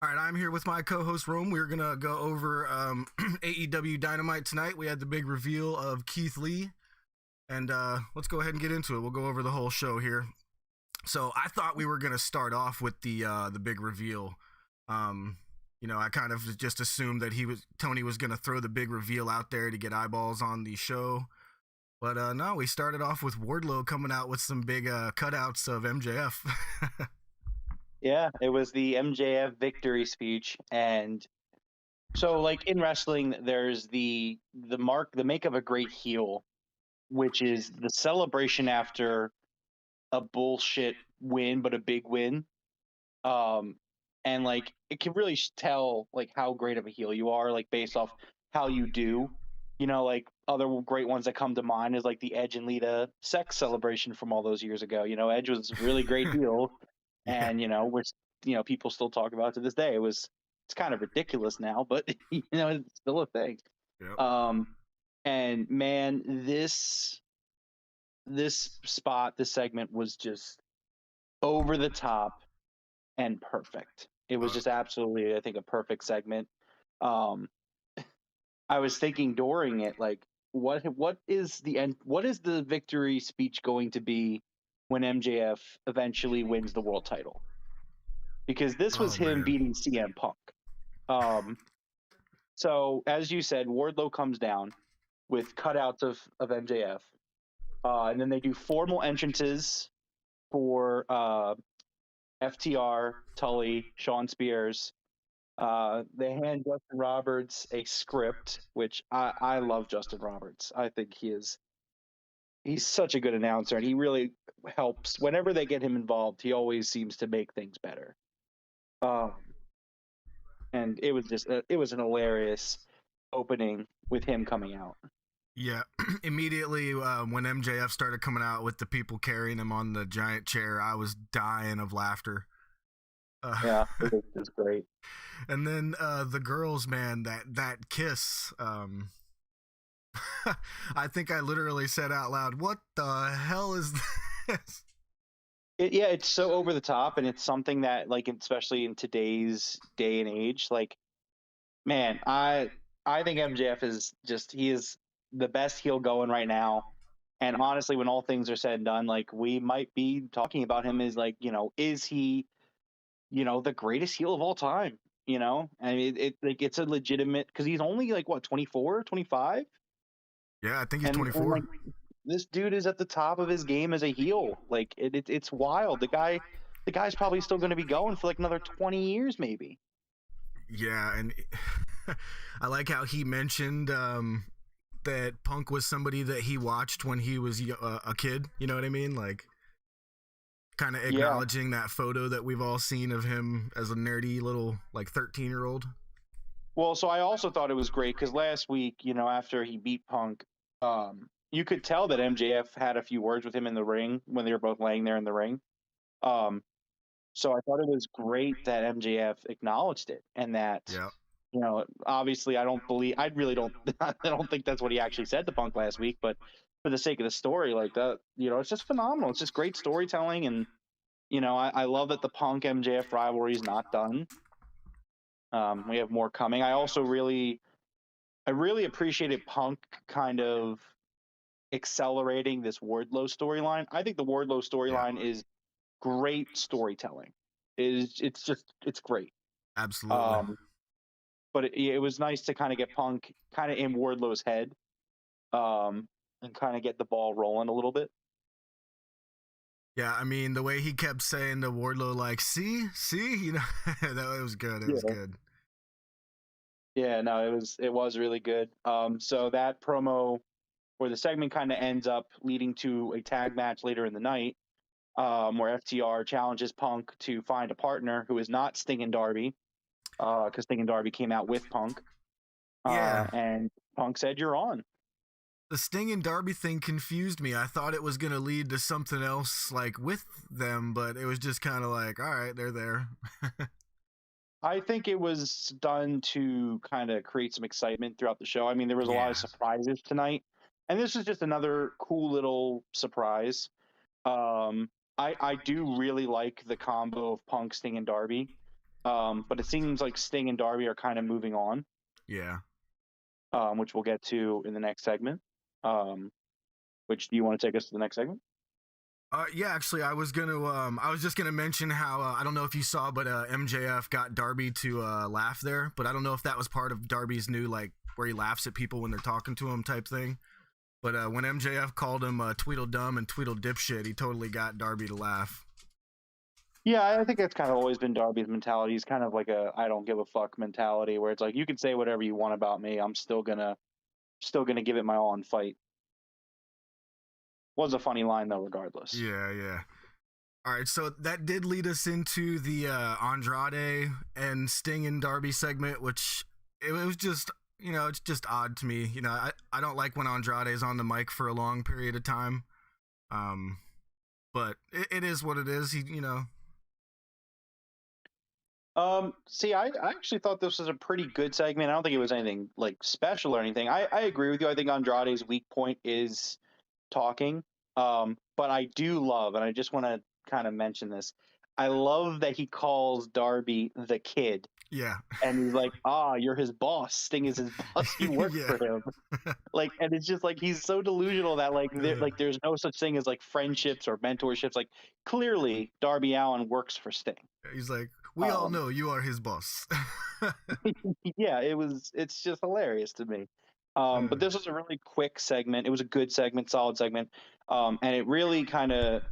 All right, I'm here with my co-host Rome. We're gonna go over AEW Dynamite tonight. We had the big reveal of Keith Lee, and let's go ahead and get into it. We'll go over the whole show here. So I thought we were gonna start off with the big reveal. I kind of just assumed that Tony was gonna throw the big reveal out there to get eyeballs on the show, but no, we started off with Wardlow coming out with some big cutouts of MJF. Yeah, it was the MJF victory speech, and so like in wrestling, there's the make of a great heel, which is the celebration after a bullshit win, but a big win. Um, and like it can really tell like how great of a heel you are, like based off how you do. Like other great ones that come to mind is like the Edge and Lita sex celebration from all those years ago. Edge was a really great heel, Yeah. and people still talk about it to this day. It's kind of ridiculous now, but it's still a thing. Yep. And man, this segment was just over the top and perfect. It was just absolutely, I think, a perfect segment. I was thinking during it, like, what is the end? What is the victory speech going to be when MJF eventually wins the world title? Because this was him beating CM Punk. So as you said, Wardlow comes down with cutouts of MJF, and then they do formal entrances for FTR, Tully, Sean Spears. They hand Justin Roberts a script, which I love Justin Roberts. I think he's such a good announcer, and he really helps whenever they get him involved. He always seems to make things better. And it was an hilarious opening with him coming out. Yeah, immediately when MJF started coming out with the people carrying him on the giant chair, I was dying of laughter. Yeah, it was great. And then the girls, man, that kiss. I think I literally said out loud, "What the hell is this?" It's so over the top, and it's something that, like, especially in today's day and age, like, man, I think MJF he is the best heel going right now. And honestly, when all things are said and done, like, we might be talking about him as, like, is he, the greatest heel of all time? I mean, it's a legitimate, because he's only like what, 24, 25? Yeah, I think he's And 24. like, this dude is at the top of his game as a heel. Like it's wild. The guy's probably still going to be going for like another 20 years, maybe. Yeah, and I like how he mentioned that Punk was somebody that he watched when he was a kid. You know what I mean? Like, kind of acknowledging that photo that we've all seen of him as a nerdy little, like, 13-year-old. Well, so I also thought it was great because last week, after he beat Punk, you could tell that MJF had a few words with him in the ring when they were both laying there in the ring. So I thought it was great that MJF acknowledged it, and that, obviously I really don't, I don't think that's what he actually said to Punk last week, but for the sake of the story, like that, it's just phenomenal. It's just great storytelling. And, I love that the Punk MJF rivalry is not done. We have more coming. I really appreciated Punk kind of accelerating this Wardlow storyline. I think the Wardlow storyline is great storytelling. It's great. Absolutely. But it was nice to kind of get Punk kind of in Wardlow's head, and kind of get the ball rolling a little bit. Yeah, I mean, the way he kept saying to Wardlow, like, see, that was good. It was good. Yeah, no, it was really good. So that promo or the segment kind of ends up leading to a tag match later in the night, where FTR challenges Punk to find a partner who is not Sting and Darby, because Sting and Darby came out with Punk. And Punk said, "You're on." The Sting and Darby thing confused me. I thought it was going to lead to something else, like, with them, but it was just kind of like, all right, they're there. I think it was done to kind of create some excitement throughout the show. I mean, there was a lot of surprises tonight, and this is just another cool little surprise. I do really like the combo of Punk, Sting, and Darby. But it seems like Sting and Darby are kind of moving on, Yeah. which we'll get to in the next segment. Which do you want to take us to the next segment? Yeah, actually, I was just gonna mention how I don't know if you saw, but MJF got Darby to laugh there, but I don't know if that was part of Darby's new like where he laughs at people when they're talking to him type thing. But when MJF called him Tweedledum and Tweedle Dipshit, he totally got Darby to laugh. Yeah, I think that's kind of always been Darby's mentality. He's kind of like a I don't give a fuck mentality, where it's like you can say whatever you want about me, I'm still gonna give it my all and fight. Was a funny line though, regardless. Yeah, yeah. All right, so that did lead us into the Andrade and Sting and Darby segment, which it was just, it's just odd to me. I don't like when Andrade is on the mic for a long period of time. But it is what it is. See, I actually thought this was a pretty good segment. I don't think it was anything like special or anything. I agree with you. I think Andrade's weak point is talking. But I do love, and I just want to kind of mention this. I love that he calls Darby the kid, Yeah. and he's like, "Ah, you're his boss. Sting is his boss. You work Yeah. for him." Like, and it's just like he's so delusional that there's no such thing as like friendships or mentorships. Like, clearly, Darby Allin works for Sting. He's like, we all Um, know you are his boss. yeah, it's just hilarious to me. But this was a really quick segment. It was a good segment, solid segment. And it really kind of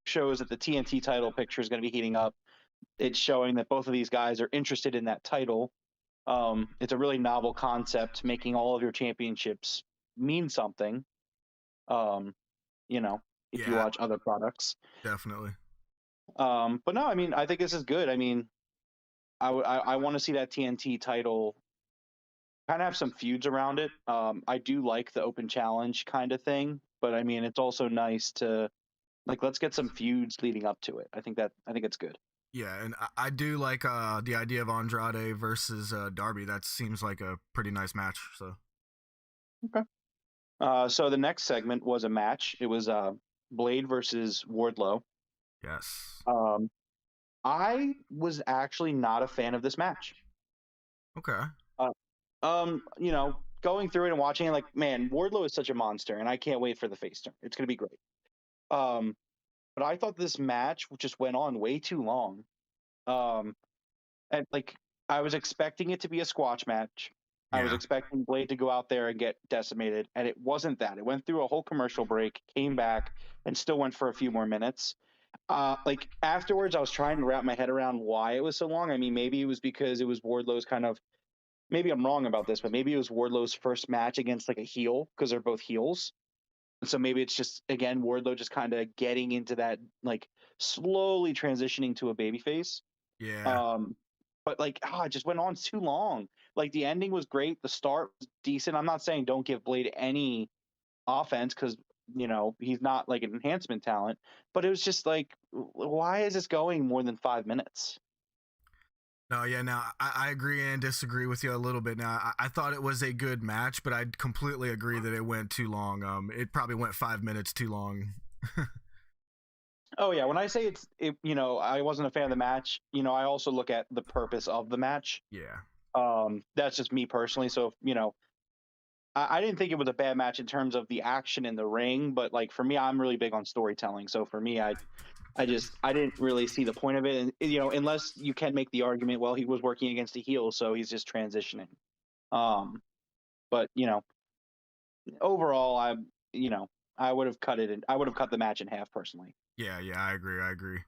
shows that the TNT title picture is going to be heating up. It's showing that both of these guys are interested in that title. It's a really novel concept, making all of your championships mean something. Um, if you Yeah, watch other products. definitely. But no, I mean, I think this is good. I mean, I want to see that TNT title kind of have some feuds around it. I do like the open challenge kind of thing, but I mean, it's also nice to like let's get some feuds leading up to it. I think it's good. Yeah, and I do like the idea of Andrade versus Darby. That seems like a pretty nice match. So Okay. So the next segment was a match. It was Blade versus Wardlow. yes, Um, I was actually not a fan of this match. okay, Uh, going through it and watching it, like, man, Wardlow is such a monster, and I can't wait for the face turn. It's gonna be great. Um, but I thought this match just went on way too long. Um, and like I was expecting it to be a squash match. I was yeah, expecting Blade to go out there and get decimated, and it wasn't that. It went through a whole commercial break, came back, and still went for a few more minutes. Like afterwards, I was trying to wrap my head around why it was so long. I mean, maybe it was because it was Wardlow's kind of. Maybe I'm wrong about this, but maybe it was Wardlow's first match against like a heel because they're both heels. And so maybe it's just again Wardlow just kind of getting into that like slowly transitioning to a babyface. yeah, Um, but like, it just went on too long. Like the ending was great, the start was decent. I'm not saying don't give Blade any offense because he's not like an enhancement talent, but it was just like, why is this going more than 5 minutes? no, yeah. Now I agree and disagree with you a little bit. Now I thought it was a good match, but I completely agree that it went too long. It probably went 5 minutes too long. Oh yeah, when I say I wasn't a fan of the match. I also look at the purpose of the match. Yeah, That's just me personally. So I didn't think it was a bad match in terms of the action in the ring, but like for me, I'm really big on storytelling. So for me, I didn't really see the point of it, and unless you can make the argument, well, he was working against a heel, so he's just transitioning. Um, but overall, you know I would have cut it, and I would have cut the match in half personally. yeah, yeah. I agree. I agree.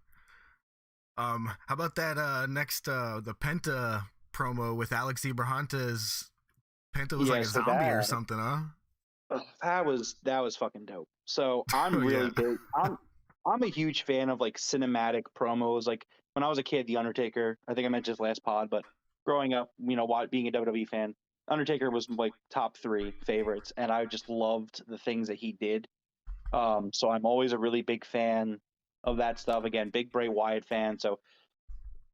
How about that next the Penta promo with Alex Abrahantes? Penta was like Yeah, a so zombie or something, huh? that was fucking dope. So I'm Oh yeah, really big. I'm a huge fan of like cinematic promos. Like when I was a kid, The Undertaker. I think I mentioned this last pod, but growing up, being a WWE fan, Undertaker was like top three favorites, and I just loved the things that he did. So I'm always a really big fan of that stuff. Again, big Bray Wyatt fan. So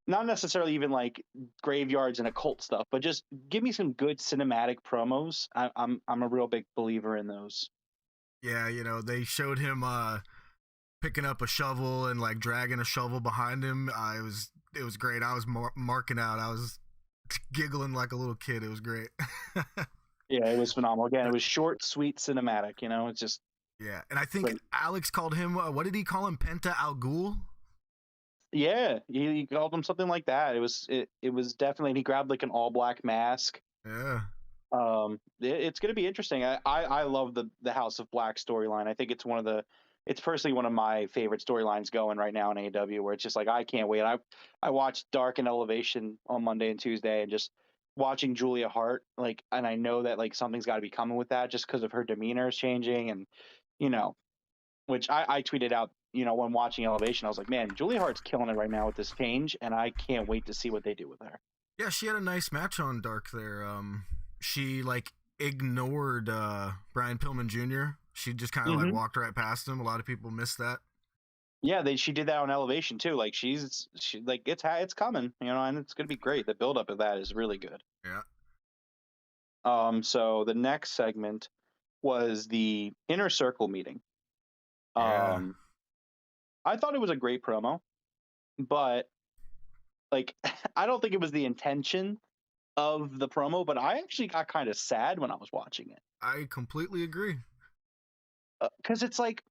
not necessarily even like graveyards and occult stuff, but just give me some good cinematic promos. I'm a real big believer in those. yeah. They showed him picking up a shovel and like dragging a shovel behind him. It was great. I was marking out. I was giggling like a little kid. It was great. Yeah, it was phenomenal. Again, it was short, sweet, cinematic. It's just Yeah, and I think great. Alex called him. What did he call him? Penta Al Ghul. Yeah, he called him something like that. It was definitely. And he grabbed like an all black mask. Yeah, It's going to be interesting. I love the House of Black storyline. I think it's personally one of my favorite storylines going right now in AEW, where it's just like I can't wait. I watched Dark and Elevation on Monday and Tuesday, and just watching Julia Hart, like, and I know that like something's got to be coming with that just because of her demeanor is changing, and you know, which I tweeted out, when watching Elevation, I was like, man, Julia Hart's killing it right now with this change, and I can't wait to see what they do with her. yeah. She had a nice match on Dark there. She like ignored Brian Pillman Jr. She just kind of like walked right past him. A lot of people missed that. Yeah, she did that on Elevation too. Like she like it's coming, and it's gonna be great. The build up of that is really good. Yeah. So the next segment was the Inner Circle meeting. Yeah. I thought it was a great promo, but like I don't think it was the intention of the promo, but I actually got kind of sad when I was watching it. I completely agree. Because it's like,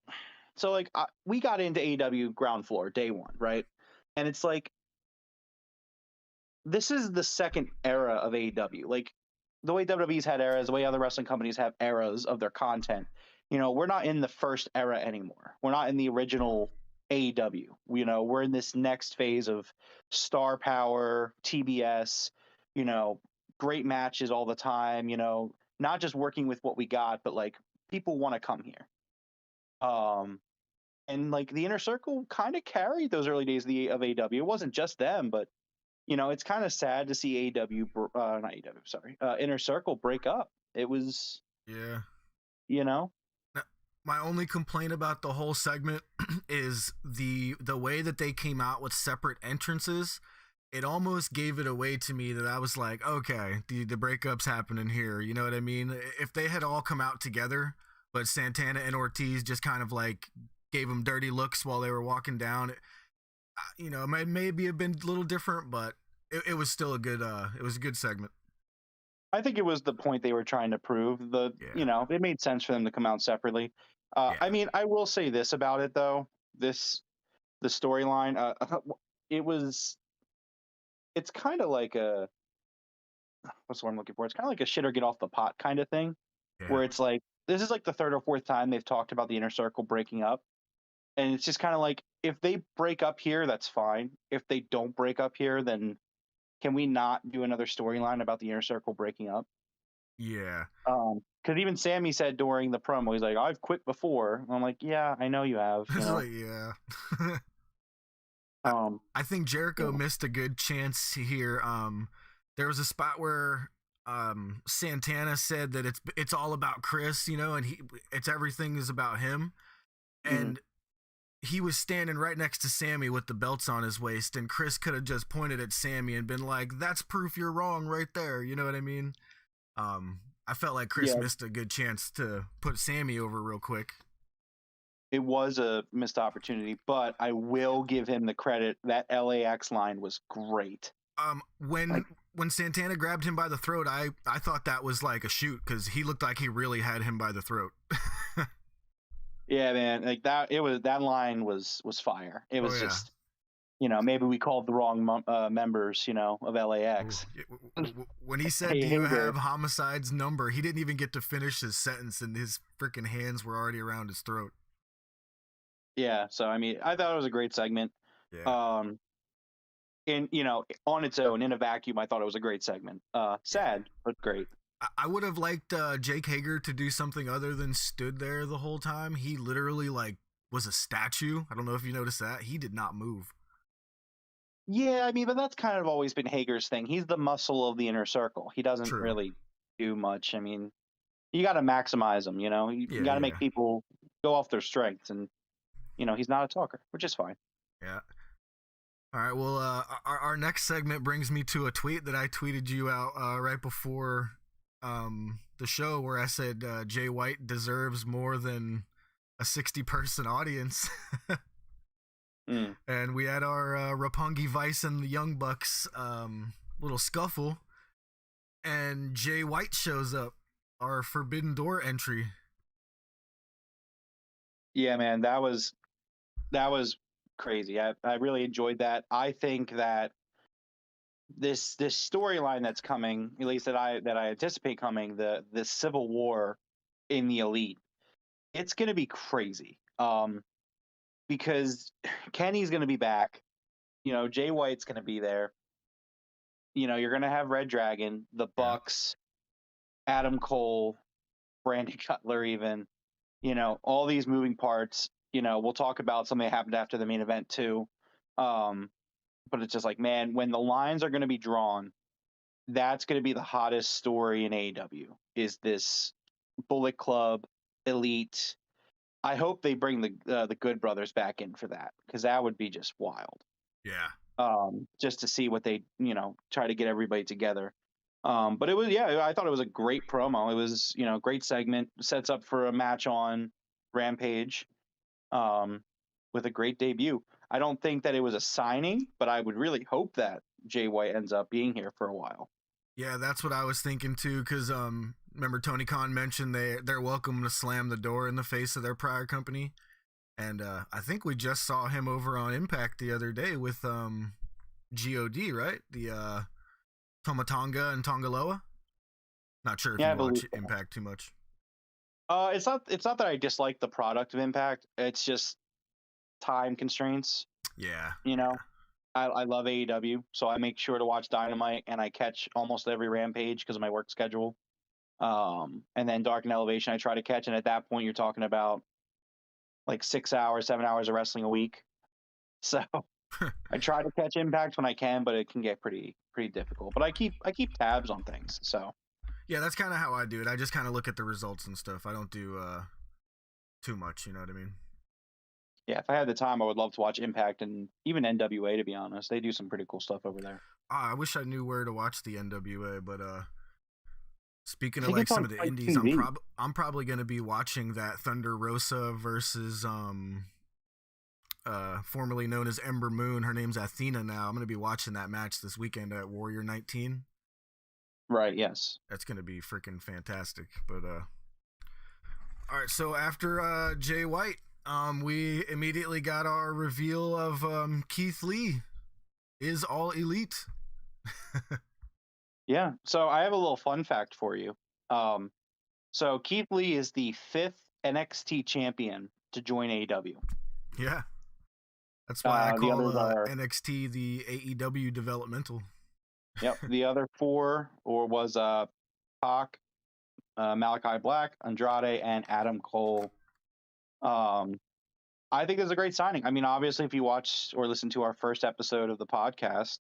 so like we got into AEW ground floor day one, right? And it's like, this is the second era of AEW. Like the way WWE's had eras, the way other wrestling companies have eras of their content. We're not in the first era anymore. We're not in the original AEW. We're in this next phase of star power, TBS, great matches all the time, not just working with what we got, but like people want to come here. And like the Inner Circle kind of carried those early days of AEW. It wasn't just them, but it's kind of sad to see AEW, not AEW, sorry, Inner Circle break up. It was, Yeah. you know, Now, my only complaint about the whole segment is the way that they came out with separate entrances. It almost gave it away to me that I was like, okay, the breakup's happening here. You know what I mean? If they had all come out together, but Santana and Ortiz just kind of like gave them dirty looks while they were walking down, it might maybe have been a little different, but it was still it was a good segment. I think it was the point they were trying to prove. It made sense for them to come out separately. Yeah. I mean, I will say this about it though. The storyline, it's kind of like what's the word I'm looking for? It's kind of like a shit or get off the pot kind of thing, where it's like, this is like the third or fourth time they've talked about the Inner Circle breaking up. And it's just kind of like, if they break up here, that's fine. If they don't break up here, then can we not do another storyline about the Inner Circle breaking up? Yeah. Because even Sammy said during the promo, he's like, I've quit before. And I'm like, yeah, I know you have. Like, yeah. I think Jericho missed a good chance here. There was a spot where Santana said that it's all about Chris, and it's everything is about him. And he was standing right next to Sammy with the belts on his waist, and Chris could have just pointed at Sammy and been like, that's proof you're wrong right there. You know what I mean? I felt like Chris missed a good chance to put Sammy over real quick. It was a missed opportunity, but I will give him the credit. That LAX line was great. When Santana grabbed him by the throat, I thought that was like a shoot, because he looked like he really had him by the throat. Yeah, man, like that line was fire. It was just, maybe we called the wrong members, of LAX. When he said, do you have Homicide's number? He didn't even get to finish his sentence, and his freaking hands were already around his throat. Yeah, so I mean, I thought it was a great segment. Yeah. And on its own, in a vacuum, I thought it was a great segment. Sad, but great. I would have liked Jake Hager to do something other than stood there the whole time. He literally like was a statue. I don't know if you noticed that. He did not move. Yeah, I mean, but that's kind of always been Hager's thing. He's the muscle of the Inner Circle. He doesn't really do much. I mean, you got to maximize him, You got to make people go off their strengths, and he's not a talker, which is fine. Yeah. All right. Well, our next segment brings me to a tweet that I tweeted you out right before the show, where I said Jay White deserves more than a 60-person audience. Mm. And we had our Roppongi Vice and the Young Bucks little scuffle, and Jay White shows up, our Forbidden Door entry. Yeah, man, that was crazy. I really enjoyed that. I think that this storyline that's coming, at least that I anticipate coming, the civil war in the elite, it's gonna be crazy. Because Kenny's gonna be back. Jay White's gonna be there. You're gonna have Red Dragon, the Yeah. Bucks, Adam Cole, Brandon Cutler, even. All these moving parts. We'll talk about something that happened after the main event too. Um, but it's just like, man, when the lines are going to be drawn, that's going to be the hottest story in AEW. Is this Bullet Club Elite? I hope they bring the Good Brothers back in for that, because that would be just wild. Yeah. Just to see what they try to get everybody together. But it was, yeah, I thought it was a great promo. It was, great segment, sets up for a match on Rampage, um, with a great debut. I don't think that it was a signing, but I would really hope that Jay White ends up being here for a while. Yeah, that's what I was thinking too. Because remember Tony Khan mentioned they're welcome to slam the door in the face of their prior company, and I think we just saw him over on Impact the other day with God, right? The Tomatonga and Tongaloa. Not sure if Yeah, I you believe watch so. Impact too much. It's not that I dislike the product of Impact. It's just time constraints. Yeah. You know, I love AEW, so I make sure to watch Dynamite, and I catch almost every Rampage because of my work schedule. And then Dark and Elevation I try to catch, and at that point you're talking about like 6 hours, 7 hours of wrestling a week. So I try to catch Impact when I can, but it can get pretty difficult. But I keep tabs on things. So Yeah, that's kind of how I do it. I just kind of look at the results and stuff. I don't do too much. You know what I mean? yeah, if I had the time, I would love to watch Impact and even NWA. To be honest, they do some pretty cool stuff over there. I wish I knew where to watch the NWA, but speaking I of think like it's some on of the Fight indies, TV. I'm probably gonna be watching that Thunder Rosa versus formerly known as Ember Moon. Her name's Athena now. I'm gonna be watching that match this weekend at Warrior 19. Right. Yes. That's gonna be freaking fantastic. But all right. So after Jay White, we immediately got our reveal of Keith Lee is all elite. Yeah. So I have a little fun fact for you. Um, so Keith Lee is the fifth NXT champion to join AEW. Yeah. That's why I The call others are, NXT the AEW developmental. yep. The other four or was Pac, Malachi Black, Andrade, and Adam Cole. Um, I think it's a great signing. I mean, obviously, if you watch or listen to our first episode of the podcast,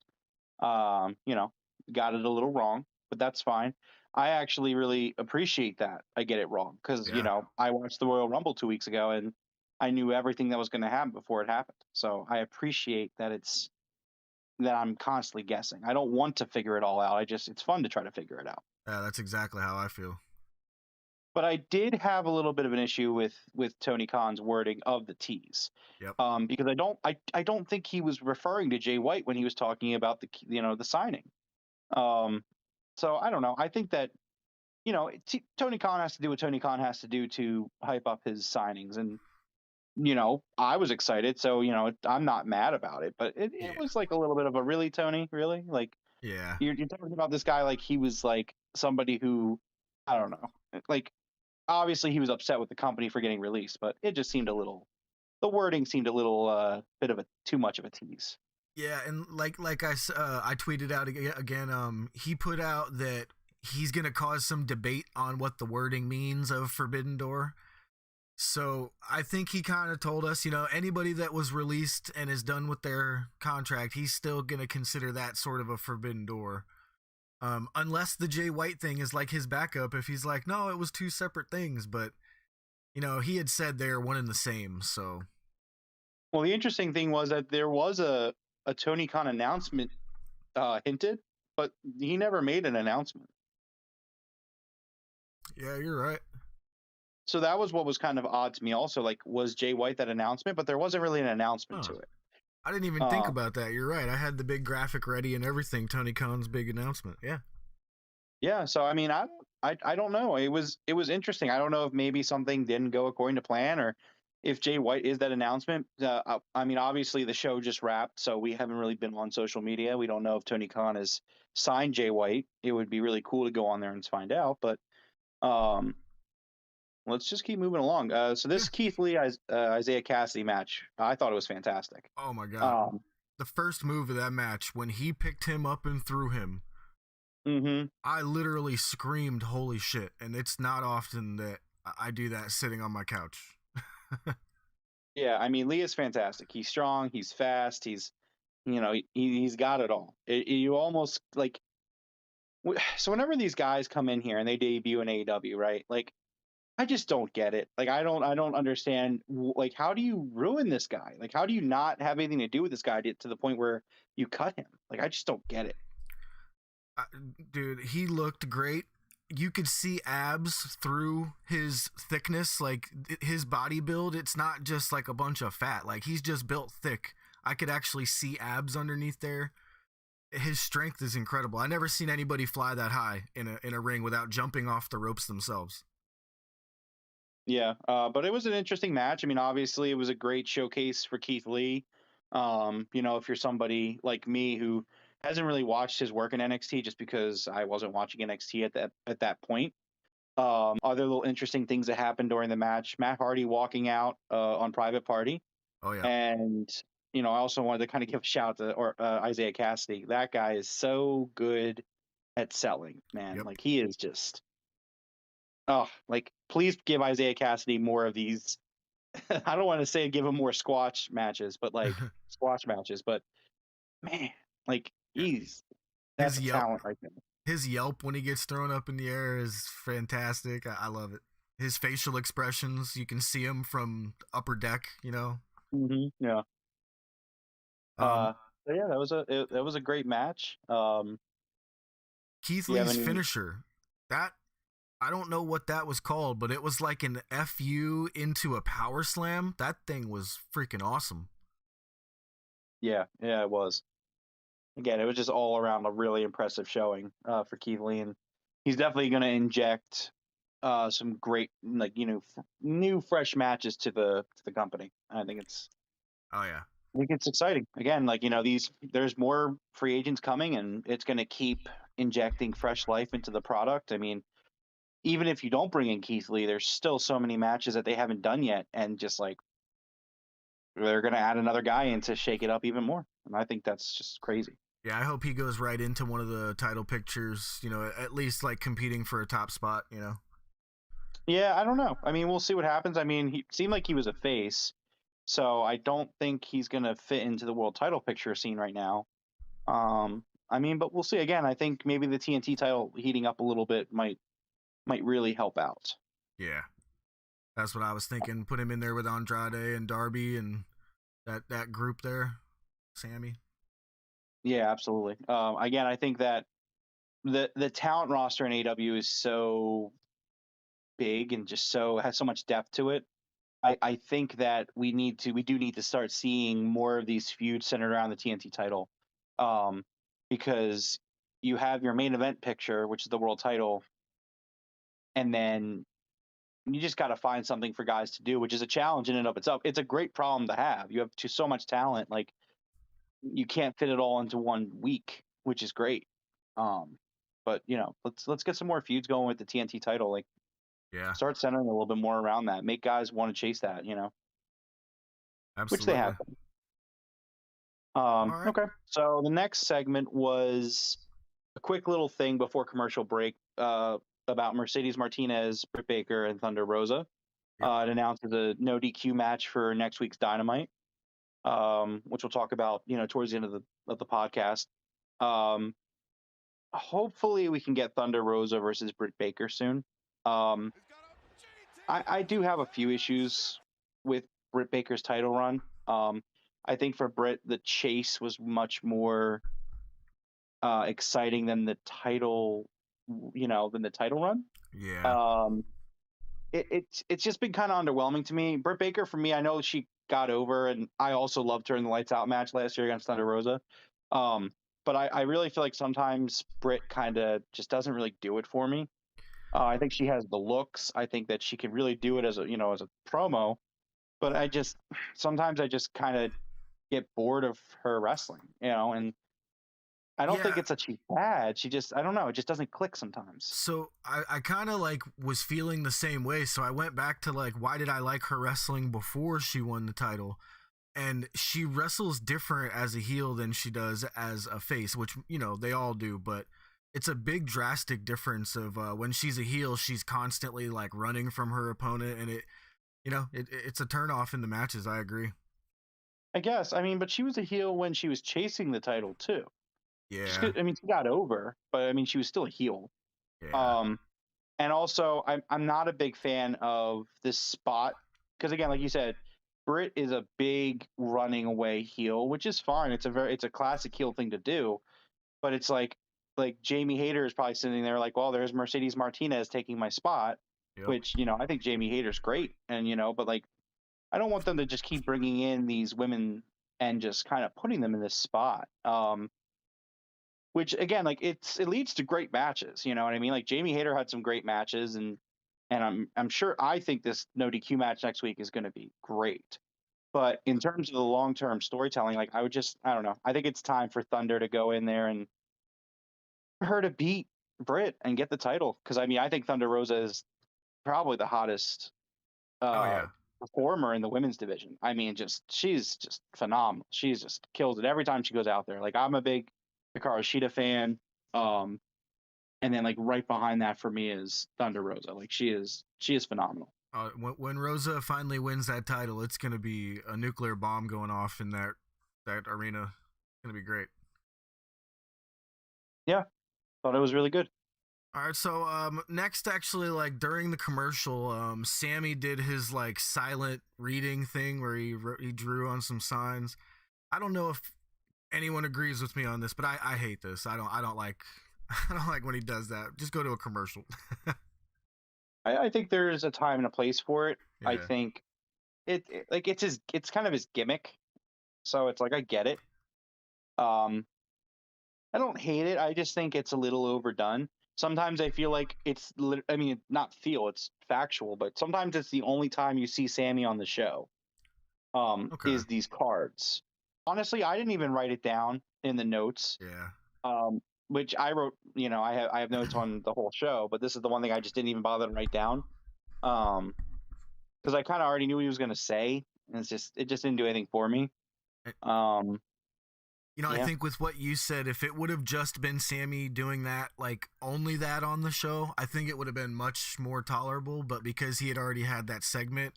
um, you know, got it a little wrong, but that's fine. I actually really appreciate that I get it wrong, because Yeah. I watched the Royal Rumble 2 weeks ago and I knew everything that was going to happen before it happened. So I appreciate that I'm constantly guessing. I don't want to figure it all out. It's fun to try to figure it out. Yeah, that's exactly how I feel. But I did have a little bit of an issue with Tony Khan's wording of the tease, Yep. because I don't think he was referring to Jay White when he was talking about the signing. Um, so I don't know. I think that Tony Khan has to do what Tony Khan has to do to hype up his signings, and I was excited, so I'm not mad about it. But it Yeah. was like a little bit of a really, Tony, really, like Yeah. you're talking about this guy like he was like somebody who, I don't know, like obviously he was upset with the company for getting released, but it just seemed the wording seemed a little bit of a too much of a tease. Yeah, and I tweeted out again. He put out that he's gonna cause some debate on what the wording means of Forbidden Door. So I think he kind of told us, anybody that was released and is done with their contract, he's still gonna consider that sort of a Forbidden Door. Unless the Jay White thing is like his backup, if he's like, no, it was two separate things, but he had said they're one and the same. So Well, the interesting thing was that there was a Tony Khan announcement hinted, but he never made an announcement. yeah, you're right. So that was what was kind of odd to me also. Like, was Jay White that announcement? But there wasn't really an announcement Huh. to it. I didn't even think about that. You're right. I had the big graphic ready and everything. Tony Khan's big announcement. Yeah. Yeah. So I mean, I don't know. It was interesting. I don't know if maybe something didn't go according to plan, or if Jay White is that announcement. I mean, obviously the show just wrapped, so we haven't really been on social media. We don't know if Tony Khan has signed Jay White. It would be really cool to go on there and find out. But um, let's just keep moving along. So Yeah. this Keith Lee Isaiah Cassidy match, I thought it was fantastic. Oh my god. Um, The first move of that match when he picked him up and threw him, hmm I literally screamed "Holy shit!" And it's not often that I do that sitting on my couch. Yeah, I mean, Lee is fantastic. He's strong. He's fast. He's got it all. You almost like so whenever these guys come in here and they debut in AEW, right? Like, I just don't get it. Like, I don't understand. Like, how do you ruin this guy? Like, how do you not have anything to do with this guy to the point where you cut him? Like, I just don't get it. Uh, Dude, he looked great. You could see abs through his thickness, like his body build. It's not just like a bunch of fat. Like he's just built thick. I could actually see abs underneath there. His strength is incredible. I never seen anybody fly that high in a ring without jumping off the ropes themselves. Yeah, but it was an interesting match. I mean, obviously, it was a great showcase for Keith Lee. If you're somebody like me who hasn't really watched his work in NXT just because I wasn't watching NXT at that point. Other little interesting things that happened during the match: Matt Hardy walking out on Private Party, Oh yeah. and I also wanted to kind of give a shout out to Isaiah Cassidy. That guy is so good at selling, man. Yep. Like he is just like please give Isaiah Cassidy more of these. I don't want to say give him more squash matches, but man, like Yeah. that's His a yelp, talent right there. his yelp when he gets thrown up in the air is fantastic. I love it. His facial expressions, you can see him from upper deck. Yeah. Um, So yeah, that was a great match. Keith Do you have Lee's any? finisher, that I don't know what that was called, but it was like an FU into a power slam. That thing was freaking awesome. Yeah, yeah, it was. Again, it was just all around a really impressive showing for Keith Lee, and he's definitely going to inject some great, like new fresh matches to the company. Oh yeah. I think it's exciting. Again, like there's more free agents coming, and it's going to keep injecting fresh life into the product. I mean, even if you don't bring in Keith Lee, there's still so many matches that they haven't done yet, and just like they're going to add another guy in to shake it up even more. And I think that's just crazy. Yeah, I hope he goes right into one of the title pictures, at least like competing for a top spot. Yeah, I don't know. I mean, we'll see what happens. I mean, he seemed like he was a face, so I don't think he's going to fit into the world title picture scene right now. I mean, but we'll see. Again, I think maybe the TNT title heating up a little bit might really help out. Yeah. That's what I was thinking. Put him in there with Andrade and Darby and that group there. Sammy. Yeah, absolutely. Again, I think that the talent roster in AW is so big and just has so much depth to it. I think that we do need to start seeing more of these feuds centered around the TNT title, um, because you have your main event picture, which is the world title, and then you just got to find something for guys to do, which is a challenge in and of itself. It's a great problem to have. You have so much talent, like you can't fit it all into 1 week, which is great. But let's get some more feuds going with the TNT title. Like Yeah. start centering a little bit more around that. Make guys want to chase that. Which they Absolutely. have. All right. Okay. So the next segment was a quick little thing before commercial break about Mercedes Martinez, Britt Baker, and Thunder Rosa. Yep. It announces a no DQ match for next week's Dynamite, which we'll talk about, towards the end of the podcast. Um, Hopefully, we can get Thunder Rosa versus Britt Baker soon. Um, I do have a few issues with Britt Baker's title run. I think for Britt, the chase was much more exciting than the title, than the title run. Yeah. Um, it's just been kind of underwhelming to me. Britt Baker, for me, I know she got over, and I also loved her in the Lights Out match last year against Thunder Rosa. Um, but I really feel like sometimes Britt kind of just doesn't really do it for me. I think she has the looks. I think that she can really do it as a as a promo. But sometimes I just kind of get bored of her wrestling, and I don't think Yeah. it's that she's bad. She just, I don't know, it just doesn't click sometimes. So I kind of like was feeling the same way. So I went back to like, why did I like her wrestling before she won the title? And she wrestles different as a heel than she does as a face, which they all do, but it's a big drastic difference of when she's a heel, she's constantly like running from her opponent, and it's a turn off in the matches. I agree. I guess. I mean, but she was a heel when she was chasing the title too. Yeah, I mean, she got over, but I mean, she was still a heel. yeah, Um, and also, I'm not a big fan of this spot because again, like you said, Britt is a big running away heel, which is fine. It's a classic heel thing to do, but it's like Jamie Hayter is probably sitting there like, well, there's Mercedes Martinez taking my spot, yep. which I think Jamie Hayter's great, and but like I don't want them to just keep bringing in these women and just kind of putting them in this spot. Which again, like it leads to great matches. You know what I mean? Like Jamie Hayter had some great matches, and I'm sure I think this no DQ match next week is going to be great. But in terms of the long term storytelling, like I don't know. I think it's time for Thunder to go in there and her to beat Britt and get the title because I mean I think Thunder Rosa is probably the hottest Oh uh, yeah. performer in the women's division. I mean, she's just phenomenal. She's just kills it every time she goes out there. Like I'm a big Hikaru Shida fan, um, and then like right behind that for me is Thunder Rosa. Like she is phenomenal. When Rosa finally wins that title, it's gonna be a nuclear bomb going off in that arena. It's gonna be great. Yeah, thought it was really good. All right, so next, actually, like during the commercial, Sammy did his like silent reading thing where he drew on some signs. I don't know if anyone agrees with me on this, but I hate this. I don't like I don't like when he does that. Just go to a commercial. I think there's a time and a place for it. I Yeah. think like it's kind of his gimmick. So it's like I get it. Um, I don't hate it. I just think it's a little overdone. Sometimes I feel like I mean, not feel, it's factual, but sometimes it's the only time you see Sammy on the show, Okay. is these cards. Honestly, I didn't even write it down in the notes, Yeah. um, which I wrote, I have notes on the whole show, but this is the one thing I just didn't even bother to write down. Because I kind of already knew what he was going to say, and it just didn't do anything for me. Um, I yeah. think with what you said, if it would have just been Sammy doing that, like only that on the show, I think it would have been much more tolerable. But because he had already had that segment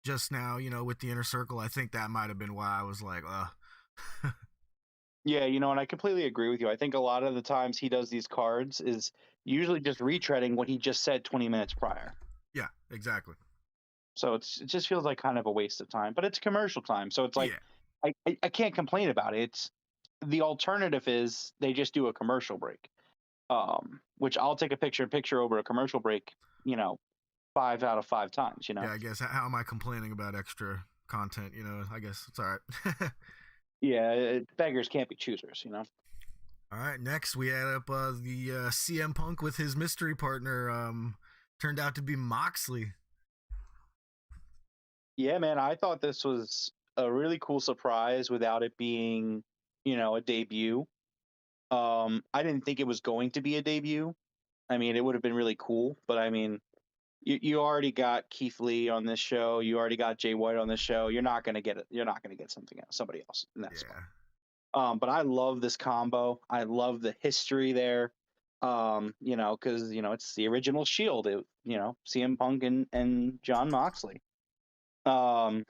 just now, with the inner circle, I think that might have been why I was like, Yeah, and I completely agree with you. I think a lot of the times he does these cards is usually just retreading what he just said 20 minutes prior. yeah, exactly. So it just feels like kind of a waste of time, but it's commercial time. So it's like Yeah, I can't complain about it. It's the alternative is they just do a commercial break. Which I'll take a picture in picture over a commercial break, 5 out of 5 times. yeah. I guess how am I complaining about extra content? I guess it's all right. Yeah, beggars can't be choosers. All right, next we add up the CM Punk with his mystery partner. Turned out to be Moxley. Yeah, man, I thought this was a really cool surprise without it being, a debut. I didn't think it was going to be a debut. I mean, it would have been really cool, but I mean, you already got Keith Lee on this show. You already got Jay White on this show. You're not gonna get it. You're not gonna get somebody else in that spot. Yeah, But I love this combo. I love the history there. Because it's the original Shield. CM Punk and John Moxley. Um,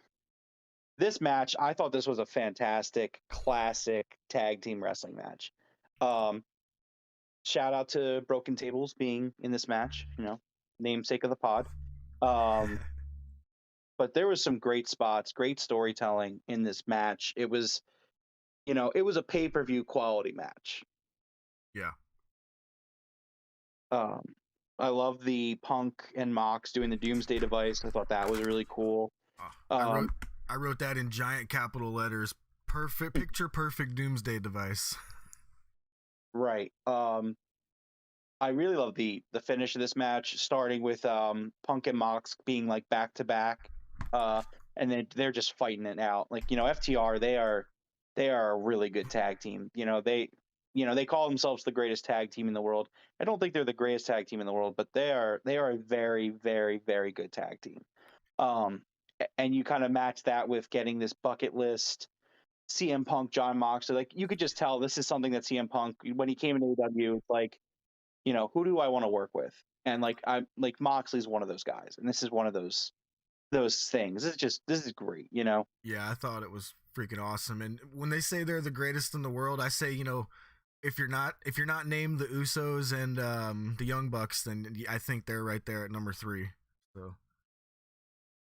this match, I thought this was a fantastic, classic tag team wrestling match. Um, Shout out to Broken Tables being in this match. Namesake of the pod. Um, but there was some great spots, great storytelling in this match. It was a pay per view quality match. yeah. Um, I love the Punk and Mox doing the Doomsday device. I thought that was really cool. Oh, Um, I wrote that in giant capital letters. Perfect picture, perfect doomsday device. right. I really love the finish of this match, starting with Punk and Mox being like back to back, and then they're just fighting it out. Like FTR, they are a really good tag team. They call themselves the greatest tag team in the world. I don't think they're the greatest tag team in the world, but they are a very very very good tag team. Um, and you kind of match that with getting this bucket list CM Punk, John Moxley. Like you could just tell this is something that CM Punk when he came into AEW, it's like who do I want to work with? And like I'm like Moxley's one of those guys, and this is one of those things. This is great. Yeah, I thought it was freaking awesome. And when they say they're the greatest in the world, I say, if you're not named the Usos and the Young Bucks, then I think they're right there at number 3. So,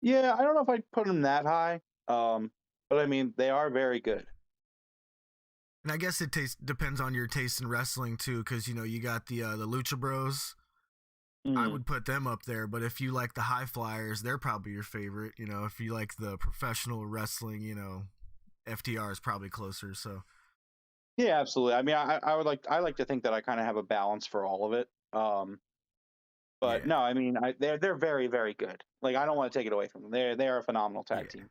Yeah, I don't know if I'd put them that high, but I mean they are very good. and I guess it depends on your taste in wrestling too, because you got the Lucha Bros. I Mm. would put them up there, but if you like the High Flyers, they're probably your favorite. If you like the professional wrestling, FTR is probably closer. So Yeah, absolutely. I mean, I like to think that I kind of have a balance for all of it. But yeah, no, I mean, they're very very good. Like I don't want to take it away from them. They are a phenomenal yeah. tag team.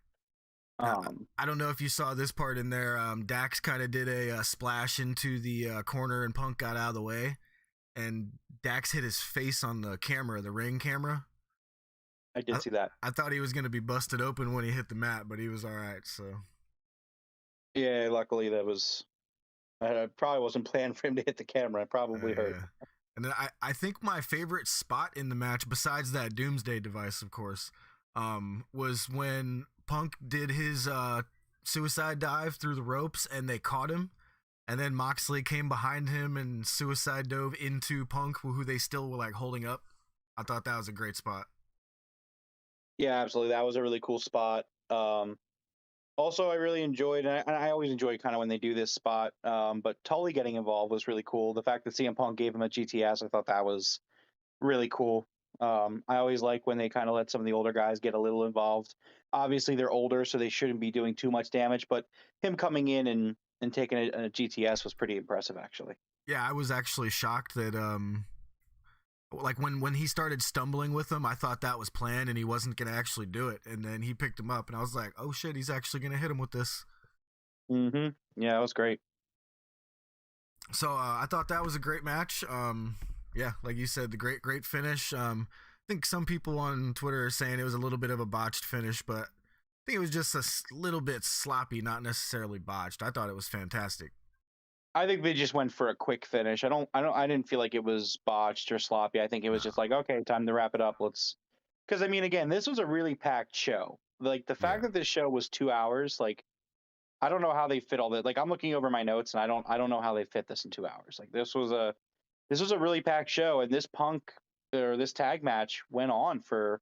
Now, Um, I don't know if you saw this part in there. Dax kind of did a splash into the corner, and Punk got out of the way, and Dax hit his face on the camera, the ring camera. I I, did see that. I thought he was going to be busted open when he hit the mat, but he was all right. So Yeah, luckily that was. I probably wasn't planned for him to hit the camera. It probably hurt. yeah. And then I think my favorite spot in the match, besides that Doomsday device, of course, was when Punk did his suicide dive through the ropes and they caught him. And then Moxley came behind him and suicide dove into Punk, who they still were like holding up. I thought that was a great spot. Yeah, absolutely. That was a really cool spot. Also, I really enjoyed, and I always enjoy kind of when they do this spot. But Tully getting involved was really cool. The fact that CM Punk gave him a GTS, I thought that was really cool. I always like when they kind of let some of the older guys get a little involved. Obviously, they're older, so they shouldn't be doing too much damage. But him coming in and taking a GTS was pretty impressive, actually. Yeah, I was actually shocked that like when he started stumbling with him, I thought that was planned and he wasn't gonna actually do it. And then he picked him up, and I was like, oh shit, he's actually gonna hit him with this. Yeah, that was great. So I thought that was a great match. Yeah, like you said, the great finish. I think some people on Twitter are saying it was a little bit of a botched finish, but I think it was just a little bit sloppy, not necessarily botched. I thought it was fantastic. I think they just went for a quick finish. I didn't feel like it was botched or sloppy. I think it was No, just like, okay, time to wrap it up. Because I mean, again, this was a really packed show. Like the fact yeah, that this show was 2 hours, like I don't know how they fit all that. Like I'm looking over my notes and I don't know how they fit this in 2 hours. Like this was a really packed show, and this Punk or this tag match went on for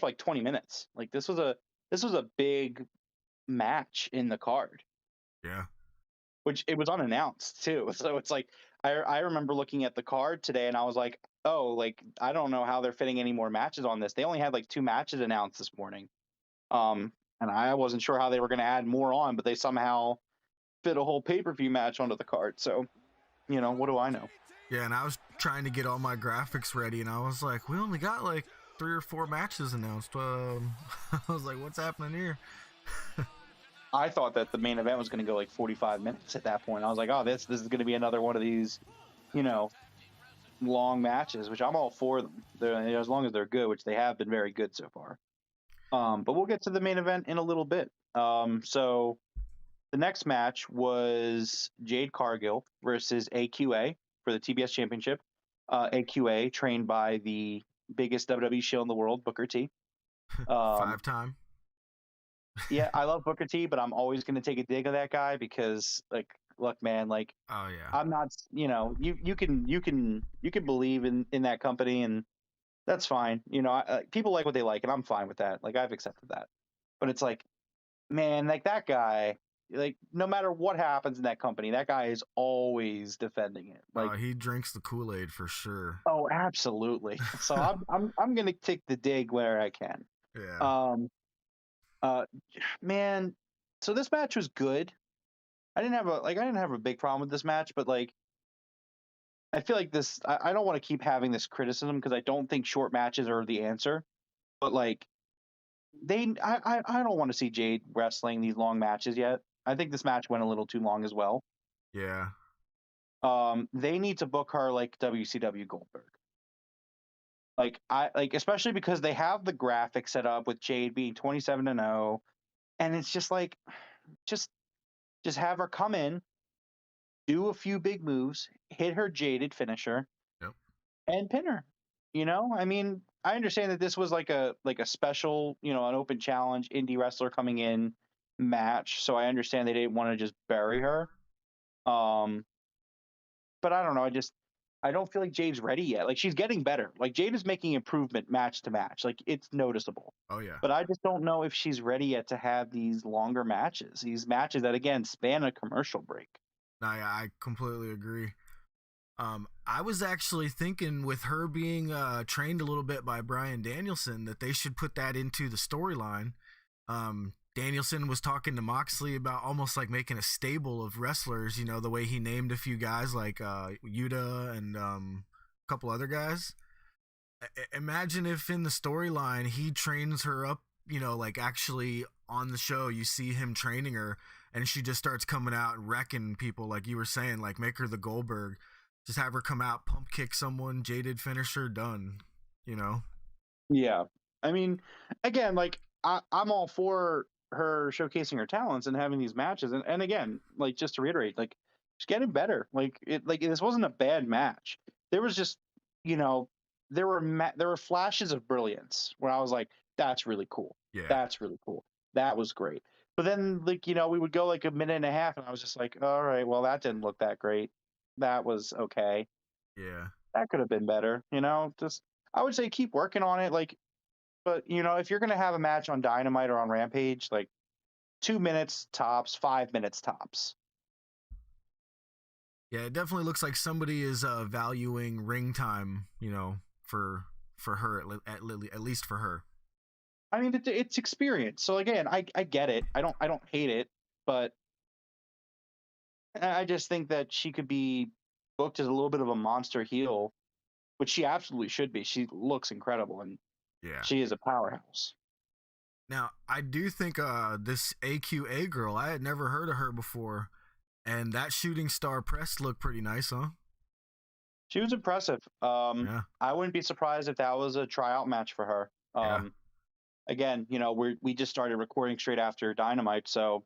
like 20 minutes. Like this was a big match in the card, yeah, which it was unannounced too. So it's like I remember looking at the card today and I was like, oh, like I don't know how they're fitting any more matches on this. They only had like 2 matches announced this morning. And I wasn't sure how they were going to add more on, but they somehow fit a whole pay-per-view match onto the card. So, what do I know? yeah. And I was trying to get all my graphics ready, and I was like, we only got like 3 or 4 matches announced. I was like, what's happening here? I thought that the main event was going to go like 45 minutes at that point. I was like, oh, this is going to be another one of these, you know, long matches, which I'm all for them. As long as they're good, which they have been very good so far. But we'll get to the main event in a little bit. So the next match was Jade Cargill versus AQA for the TBS Championship. AQA trained by the biggest WWE show in the world, Booker T. Um, 5 time. yeah, I love Booker T, but I'm always going to take a dig of that guy because, like, look, man, like, Oh yeah, I'm not, you can believe in that company, and that's fine. People like what they like, and I'm fine with that. Like, I've accepted that. But it's like, man, like that guy. like no matter what happens in that company, that guy is always defending it. Like, He drinks the Kool-Aid for sure. oh, absolutely. So I'm gonna take the dig where I can. Yeah. Um, uh, man, so this match was good. I didn't have a big problem with this match, but like I feel like I don't want to keep having this criticism because I don't think short matches are the answer. But like I don't want to see Jade wrestling these long matches yet. I think this match went a little too long as well. Yeah. They need to book her like WCW Goldberg. Like I like especially because they have the graphic set up with Jade being 27-0, and it's just like just just have her come in, do a few big moves, hit her jaded finisher, Yep. and pin her. You know, I mean, I understand that this was like a special, you know, an open challenge indie wrestler coming in match, so I understand they didn't want to just bury her. Um, but I don't know. I don't feel like Jade's ready yet. Like she's getting better. Like Jade is making improvement match to match. Like it's noticeable. Oh yeah. But I just don't know if she's ready yet to have these longer matches. These matches that again span a commercial break. I completely agree. I was actually thinking with her being trained a little bit by Bryan Danielson that they should put that into the storyline. Danielson was talking to Moxley about almost like making a stable of wrestlers, you know, the way he named a few guys like Yuta and a couple other guys. Imagine if in the storyline he trains her up, you know, like actually on the show you see him training her and she just starts coming out and wrecking people like you were saying, like make her the Goldberg. Just have her come out, pump kick someone, jaded finisher, done. You know? Yeah. I mean, again, like I'm all for her showcasing her talents and having these matches. And again, like just to reiterate, like she's getting better. Like this wasn't a bad match. There was just, you know, there were flashes of brilliance where I was like, that's really cool. Yeah. That's really cool. That was great. But then like, you know, we would go like a minute and a half and I was just like, all right, well that didn't look that great. That was okay. Yeah. That could have been better, you know? Just I would say keep working on it. Like but you know, if you're gonna have a match on Dynamite or on Rampage, like 2 minutes tops, 5 minutes tops. Yeah, it definitely looks like somebody is valuing ring time, you know, for her at least for her. I mean, it's experience. So again, I get it. I don't hate it, but I just think that she could be booked as a little bit of a monster heel, which she absolutely should be. She looks incredible and Yeah. she is a powerhouse. Now, I do think this AQA girl, I had never heard of her before, and that shooting star press looked pretty nice, huh? She was impressive. Yeah. I wouldn't be surprised if that was a tryout match for her. Yeah. Again, you know, we just started recording straight after Dynamite, so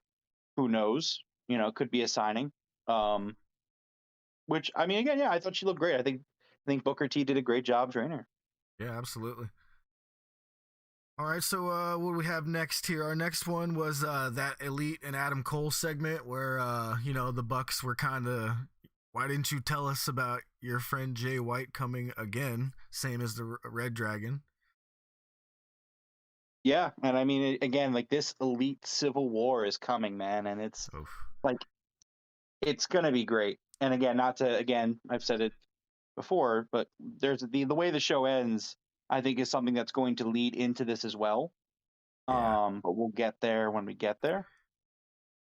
who knows? You know, could be a signing. Um, which I mean, again, yeah, I thought she looked great. I think Booker T did a great job training her. Yeah, absolutely. All right, so what do we have next here? Our next one was that Elite and Adam Cole segment where you know the Bucks were kind of, why didn't you tell us about your friend Jay White coming again, same as the Red Dragon? Yeah, and I mean, again, like this Elite Civil War is coming, man, and Oof. like it's gonna be great. And again, not to again, I've said it before, but there's the way the show ends. I think is something that's going to lead into this as well. Yeah. But we'll get there when we get there.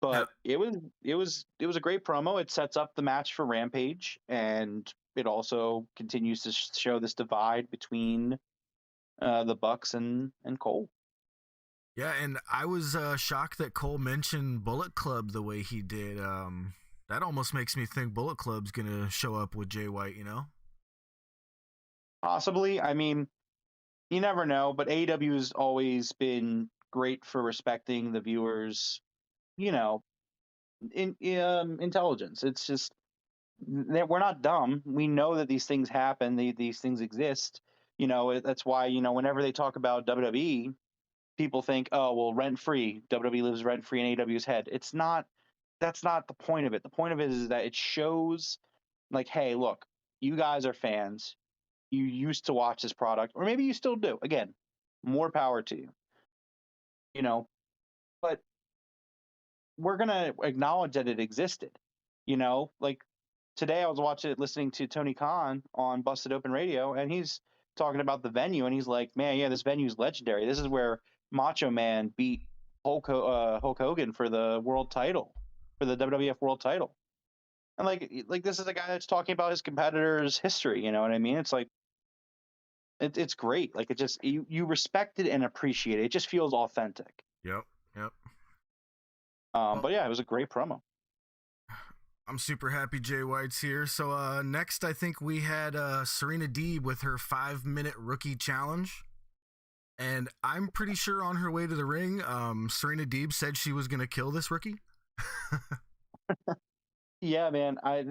Now, But it was a great promo. It sets up the match for Rampage, and it also continues to show this divide between the Bucks and Cole. yeah, and I was shocked that Cole mentioned Bullet Club the way he did. That almost makes me think Bullet Club's gonna show up with Jay White. You know? Possibly, I mean, you never know. But AEW has always been great for respecting the viewers. You know, in intelligence. It's just that we're not dumb. We know that these things happen. These things exist. You know, that's why you know whenever they talk about WWE, people think, oh, well, rent free. WWE lives rent free in AEW's head. It's not. That's not the point of it. The point of it is that it shows, like, hey, look, you guys are fans. You used to watch this product, or maybe you still do. Again, more power to you. You know, but we're gonna acknowledge that it existed. Like today I was listening to Tony Khan on Busted Open Radio, and he's talking about the venue, and he's like, "Man, yeah, this venue's legendary. This is where Macho Man beat Hulk Hogan for the world title, for the WWF World Title." And like this is a guy that's talking about his competitor's history. You know what I mean? It's like it's great. Like it just you respect it and appreciate it. It just feels authentic. Yep. Yep. But yeah, it was a great promo. I'm super happy Jay White's here. So next, I think we had Serena Deeb with her 5-minute rookie challenge. And I'm pretty sure on her way to the ring, Serena Deeb said she was going to kill this rookie. Yeah, man. I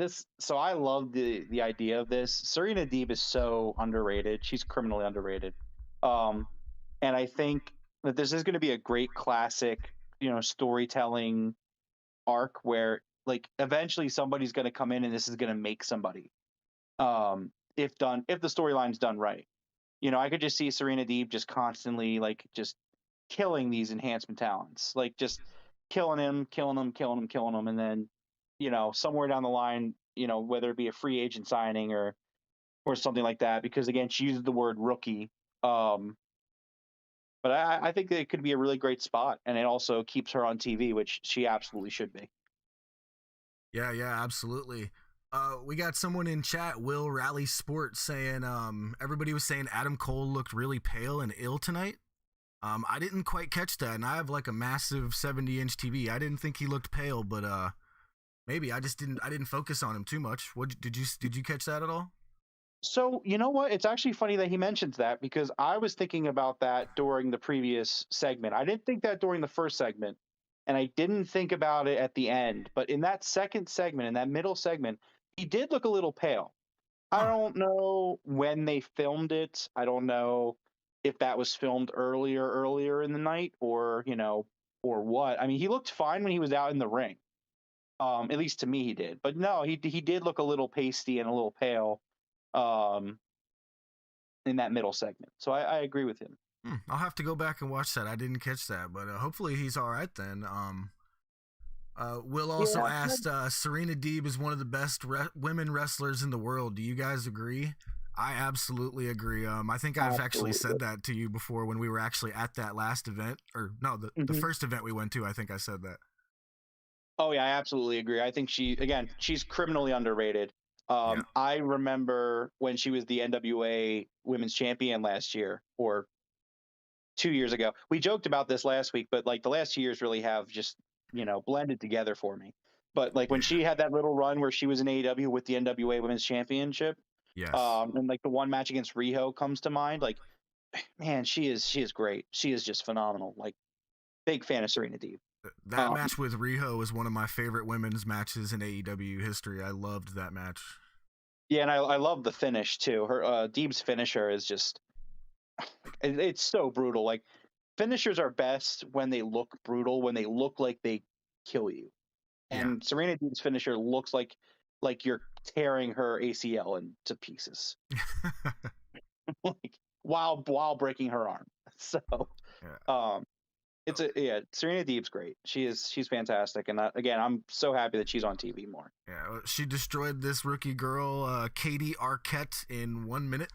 love the idea of this. Serena Deeb is so underrated. She's criminally underrated. And I think that this is going to be a great classic, storytelling arc where like eventually somebody's going to come in and this is going to make somebody. If the storyline's done right. I could just see Serena Deeb just constantly like just killing these enhancement talents, like just killing him, killing him, killing him, killing him, and then somewhere down the line, whether it be a free agent signing or something like that, because again she used the word rookie. But I think it could be a really great spot, and it also keeps her on TV, which she absolutely should be. Yeah, absolutely. We got someone in chat, Will Rally Sports, saying everybody was saying Adam Cole looked really pale and ill tonight. I didn't quite catch that, and I have like a massive 70-inch TV. I didn't think he looked pale, but maybe I didn't focus on him too much. What did you catch that at all? So, you know what? It's actually funny that he mentions that because I was thinking about that during the previous segment. I didn't think that during the first segment, and I didn't think about it at the end. But in that second segment, in that middle segment, he did look a little pale. I don't know when they filmed it. I don't know if that was filmed earlier in the night or what. I mean, he looked fine when he was out in the ring. At least to me he did. But no, he did look a little pasty and a little pale in that middle segment. So I agree with him. I'll have to go back and watch that. I didn't catch that, but hopefully he's all right then. Will also asked, Serena Deeb is one of the best women wrestlers in the world. Do you guys agree? I absolutely agree. I think I've actually said that to you before when we were actually at that last event, or no, the first event we went to. I think I said that. Oh yeah, I absolutely agree. I think she's criminally underrated. I remember when she was the NWA Women's Champion last year or 2 years ago. We joked about this last week, but like the last 2 years really have just blended together for me. But like when she had that little run where she was in AEW with the NWA Women's Championship, and like the one match against Riho comes to mind. Like, man, she is great. She is just phenomenal. Like, big fan of Serena Deeb. That match with Riho is one of my favorite women's matches in AEW history. I loved that match. Yeah, and I love the finish too. Her Deeb's finisher is just it's so brutal. Like finishers are best when they look brutal, when they look like they kill you. And Serena Deeb's finisher looks like you're tearing her ACL into pieces. Like while breaking her arm. So Serena Deeb's great. She's fantastic, and again, I'm so happy that she's on TV more. Yeah, she destroyed this rookie girl, Katie Arquette, in 1 minute.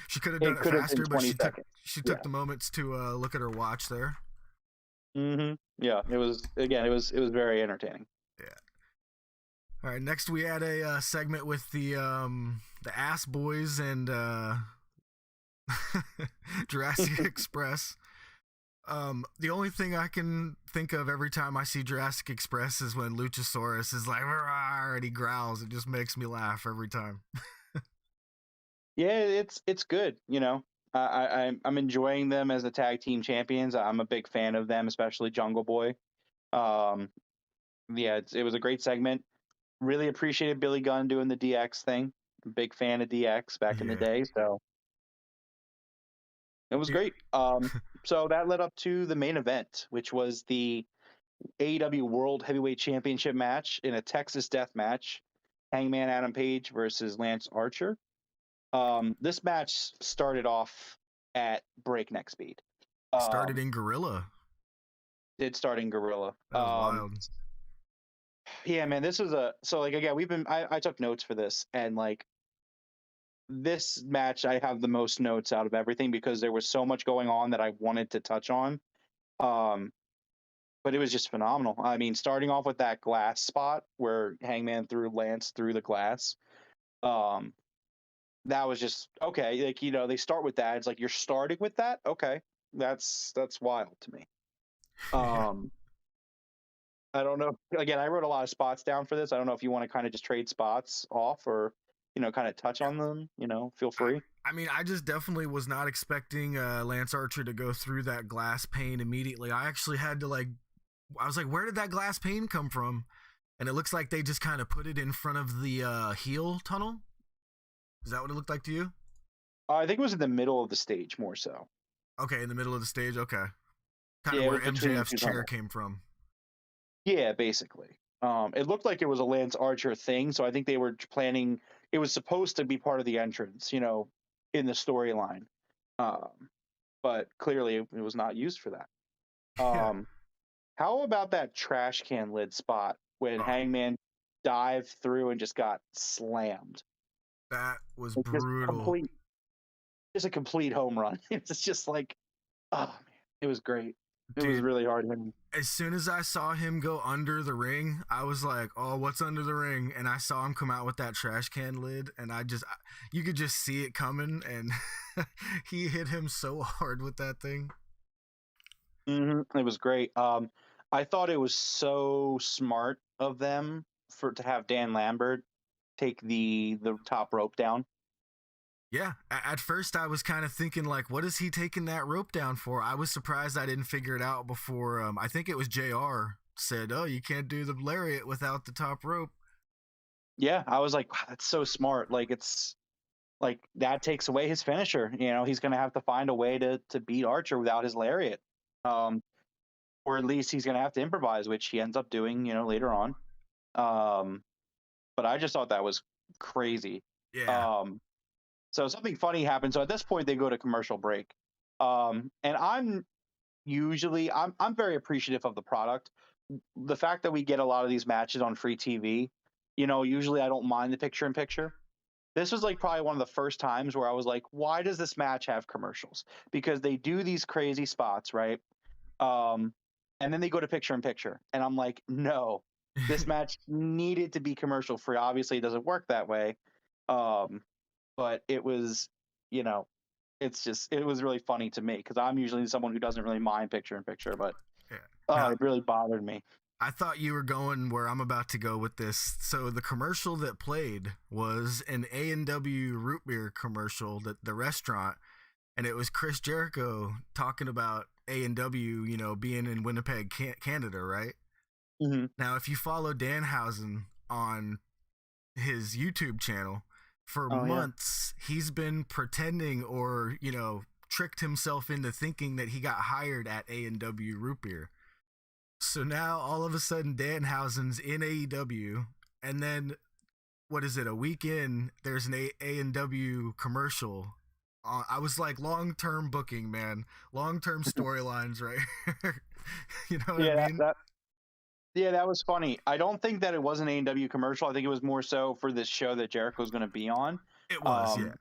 She could have done it faster, but she took the moments to look at her watch there. Yeah, it was very entertaining. Yeah. All right, next we had a segment with the Ass Boys and Jurassic Express. The only thing I can think of every time I see Jurassic Express is when Luchasaurus is like, "Rawr," and he growls. It just makes me laugh every time. Yeah, it's good. I'm enjoying them as the tag team champions. I'm a big fan of them, especially Jungle Boy. It was a great segment. Really appreciated Billy Gunn doing the DX thing. Big fan of DX back in the day, so it was great. So that led up to the main event, which was the AEW World Heavyweight Championship match in a Texas death match. Hangman Adam Page versus Lance Archer. This match started off at breakneck speed. Started in Gorilla. did start in Gorilla. That was wild. Yeah, man, this was so like again, I took notes for this, and like this match I have the most notes out of everything because there was so much going on that I wanted to touch on. Um, but it was just phenomenal. I mean, starting off with that glass spot where Hangman threw Lance through the glass. Um, that was just okay. Like, they start with that. It's like you're starting with that. Okay, that's wild to me. Yeah. Um, I don't know. Again, I wrote a lot of spots down for this. I don't know if you want to kind of just trade spots off or kind of touch on them. Feel free. I mean, I just definitely was not expecting Lance Archer to go through that glass pane immediately. I actually had to I was like, where did that glass pane come from? And it looks like they just kind of put it in front of the heel tunnel. Is that what it looked like to you? I think it was in the middle of the stage more so. Okay, in the middle of the stage. Okay, kind Yeah, of it where was between the MJF's two chair tunnels. came from. Yeah, basically. It looked like it was a Lance Archer thing, so I think they were planning. It was supposed to be part of the entrance, in the storyline. Um, but clearly it was not used for that. Yeah. Um, how about that trash can lid spot when Oh, Hangman dived through and just got slammed? that was Like, brutal. just a complete home run. It's just like, oh man, it was great. It was Dude, really hard hitting. as soon as I saw him go under the ring, I was like, "Oh, what's under the ring?" And I saw him come out with that trash can lid, and you could just see it coming, and he hit him so hard with that thing. It was great. I thought it was so smart of them to have Dan Lambert take the top rope down. Yeah, at first I was kind of thinking like, what is he taking that rope down for? I was surprised I didn't figure it out before. I think it was Jr. said, "Oh, you can't do the lariat without the top rope." Yeah, I was like, wow, that's so smart. Like it's like that takes away his finisher. He's going to have to find a way to beat Archer without his lariat. Um, or at least he's going to have to improvise, which he ends up doing, later on. Um, but I just thought that was crazy. Yeah, Um, so something funny happened. So at this point, they go to commercial break. And I'm very appreciative of the product. The fact that we get a lot of these matches on free TV, usually I don't mind the picture in picture. This was like probably one of the first times where I was like, why does this match have commercials? Because they do these crazy spots, right? Um, and then they go to picture in picture. And I'm like, no, this match needed to be commercial free. Obviously, it doesn't work that way. Um, but it was, you know, it was really funny to me because I'm usually someone who doesn't really mind picture in picture, but yeah. oh, Now it really bothered me. I thought you were going where I'm about to go with this. So the commercial that played was an A&W root beer commercial, that the restaurant, and it was Chris Jericho talking about A&W, being in Winnipeg, Canada, right? Hmm. Now, if you follow Danhausen on his YouTube channel, for Oh yeah. months he's been pretending or, tricked himself into thinking that he got hired at A&W root beer. So now all of a sudden Danhausen's in AEW, and then what is it? A week in, there's an A&W commercial. I was like, long term booking, man, long term storylines, right? You know what I Yeah, mean? that was funny. I don't think that it was an A&W commercial. I think it was more so for this show that Jericho's going to be on. It was, yeah, Um,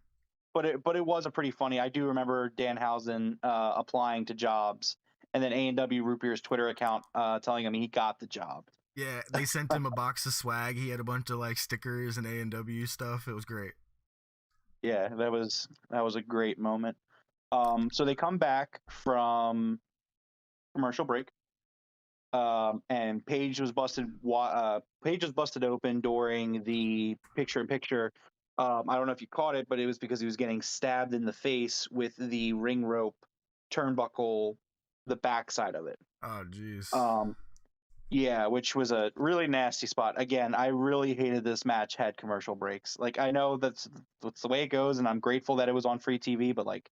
but it was a pretty funny. I do remember Danhausen applying to jobs, and then A&W Root Beer's Twitter account telling him he got the job. yeah. They sent him a box of swag. He had a bunch of like stickers and A&W stuff. It was great. Yeah, that was a great moment. So they come back from commercial break. And Page was busted open during the picture in picture. I don't know if you caught it, but it was because he was getting stabbed in the face with the ring rope turnbuckle, the backside of it. Oh, jeez. Um, yeah, which was a really nasty spot. Again, I really hated this match had commercial breaks. Like I know that's the way it goes, and I'm grateful that it was on free TV. But like,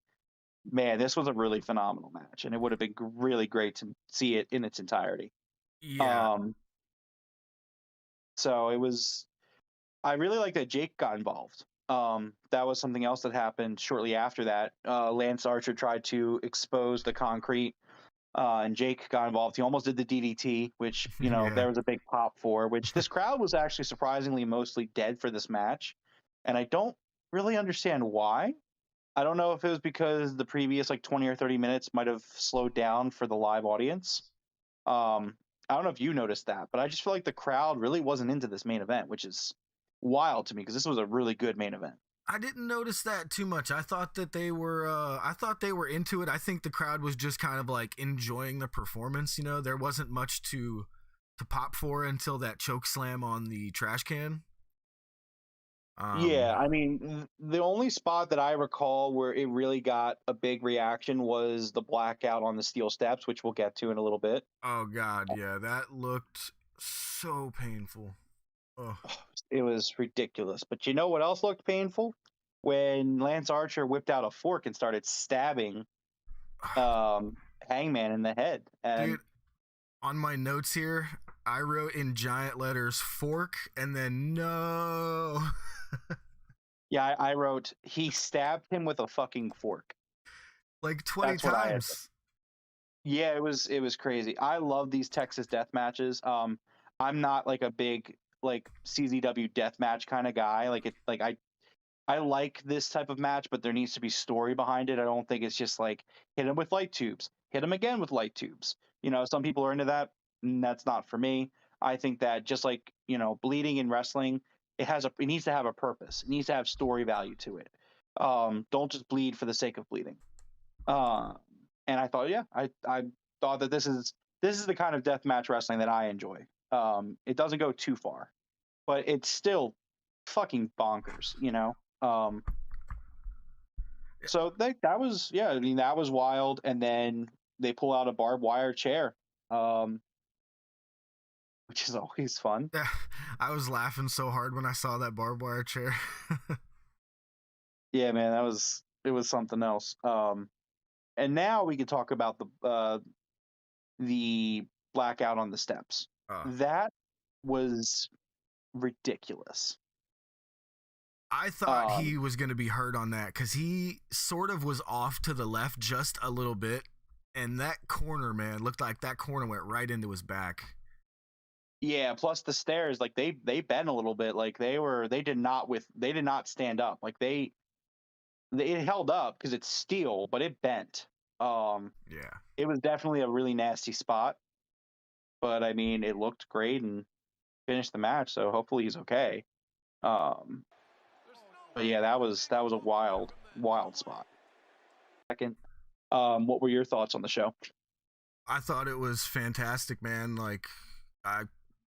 man, this was a really phenomenal match, and it would have been really great to see it in its entirety. Yeah, Um, So it was. I really like that Jake got involved. That was something else that happened shortly after that. Lance Archer tried to expose the concrete, and Jake got involved. He almost did the DDT, which Yeah. there was a big pop for. Which this crowd was actually surprisingly mostly dead for this match, and I don't really understand why. I don't know if it was because the previous like 20 or 30 minutes might have slowed down for the live audience. I don't know if you noticed that, but I just feel like the crowd really wasn't into this main event, which is wild to me because this was a really good main event. I didn't notice that too much. I thought that they were I thought they were into it. I think the crowd was just kind of like enjoying the performance, There wasn't much to pop for until that choke slam on the trash can. Yeah, Um I mean, the only spot that I recall where it really got a big reaction was the blackout on the steel steps, which we'll get to in a little bit. oh god, yeah, that looked so painful. Oh. It was ridiculous. But you know what else looked painful? When Lance Archer whipped out a fork and started stabbing Hangman in the head. And Dude, on my notes here, I wrote in giant letters fork and then no. yeah, I wrote he stabbed him with a fucking fork. Like 20 That's what I had. times. Yeah, it was crazy. I love these Texas death matches. I'm not like a big like CZW death match kind of guy. I like this type of match, but there needs to be story behind it. I don't think it's just like hit him with light tubes, hit him again with light tubes. Some people are into that. That's not for me. I think that just like bleeding in wrestling, it needs to have a purpose. It needs to have story value to it. Don't just bleed for the sake of bleeding. Uh, and I thought, yeah, I thought that this is the kind of death match wrestling that I enjoy. It doesn't go too far, but it's still fucking bonkers. Um, so that was, yeah, I mean that was wild. And then they pull out a barbed wire chair, um, which is always fun. Yeah, I was laughing so hard when I saw that barbed wire chair. Yeah, man, it was something else. And now we can talk about the blackout on the steps. uh, That was ridiculous. I thought Um, he was going to be hurt on that because he sort of was off to the left just a little bit. And that corner, man, looked like that corner went right into his back. yeah, plus the stairs, like they bent a little bit. Like they did not stand up. Like it held up because it's steel, but it bent. Um, Yeah. it was definitely a really nasty spot, but I mean, it looked great and finished the match, so hopefully he's okay. Um, but yeah, that was a wild, wild spot. Second, what were your thoughts on the show? I thought it was fantastic, man. Like, I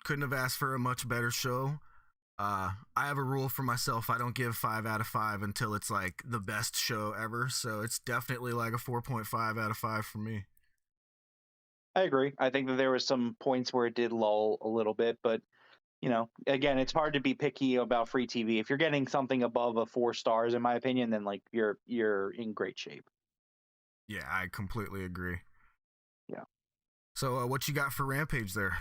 couldn't have asked for a much better show. I have a rule for myself. I don't give 5 out of 5 until it's like the best show ever. So it's definitely like a 4.5 out of 5 for me. I agree. I think that there was some points where it did lull a little bit, but again, it's hard to be picky about free TV. If you're getting something above a 4 stars, in my opinion, then like you're in great shape. Yeah, I completely agree. Yeah. So, what you got for Rampage there?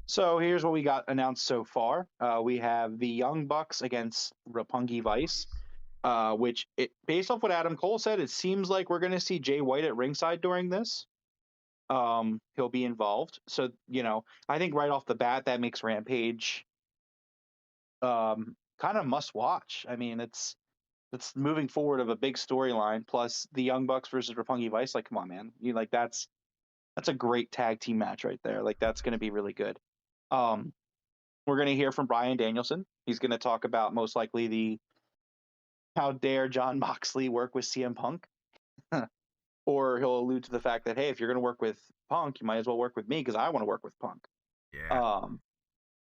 So here's what we got announced so far. We have the Young Bucks against Roppongi Vice, which based off what Adam Cole said, it seems like we're going to see Jay White at ringside during this. He'll be involved. So I think right off the bat that makes Rampage kind of must watch. I mean, it's moving forward of a big storyline. Plus the Young Bucks versus Roppongi Vice. Like, come on, man, that's a great tag team match right there. Like, that's going to be really good. Um, we're going to hear from Bryan Danielson. He's going to talk about most likely the how dare John Moxley work with CM Punk, or he'll allude to the fact that hey, if you're going to work with Punk, you might as well work with me because I want to work with Punk. Yeah. Um,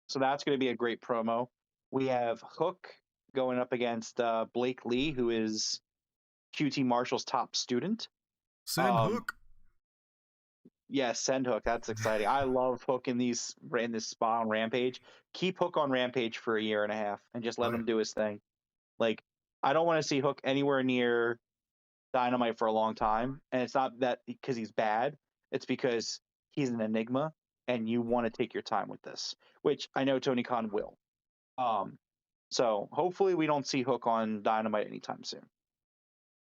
so that's going to be a great promo. We have Hook going up against Blake Lee, who is QT Marshall's top student. Send Um, Hook. yeah, send Hook. That's exciting. I love Hook in this spot on Rampage. Keep Hook on Rampage for a year and a half and just Oh, let yeah. him do his thing. Like, I don't want to see Hook anywhere near Dynamite for a long time. And it's not that because he's bad. It's because he's an enigma and you want to take your time with this, which I know Tony Khan will. Um, so hopefully we don't see Hook on Dynamite anytime soon.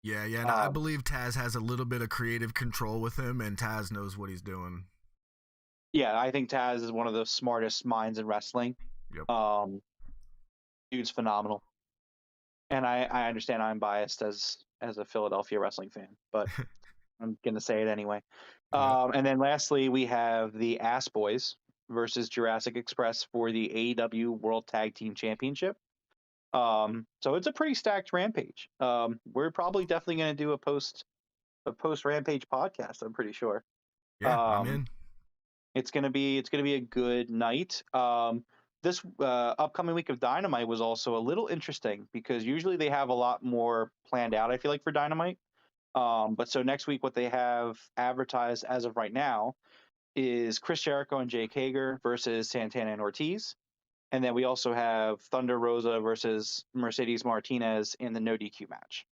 Yeah, yeah, and I believe Taz has a little bit of creative control with him, and Taz knows what he's doing. Yeah, I think Taz is one of the smartest minds in wrestling. Yep. Dude's phenomenal. And I understand I'm biased as a Philadelphia wrestling fan, but I'm gonna say it anyway. Yep. And then lastly, we have the Ass Boys versus Jurassic Express for the AEW World Tag Team Championship. So it's a pretty stacked Rampage. We're probably definitely gonna do a post Rampage podcast. I'm pretty sure. Yeah, I'm in. It's gonna be a good night. This upcoming week of Dynamite was also a little interesting because usually they have a lot more planned out. I feel like for Dynamite. But so next week, what they have advertised as of right now is Chris Jericho and Jake Hager versus Santana and Ortiz. And then we also have Thunder Rosa versus Mercedes Martinez in the no DQ match.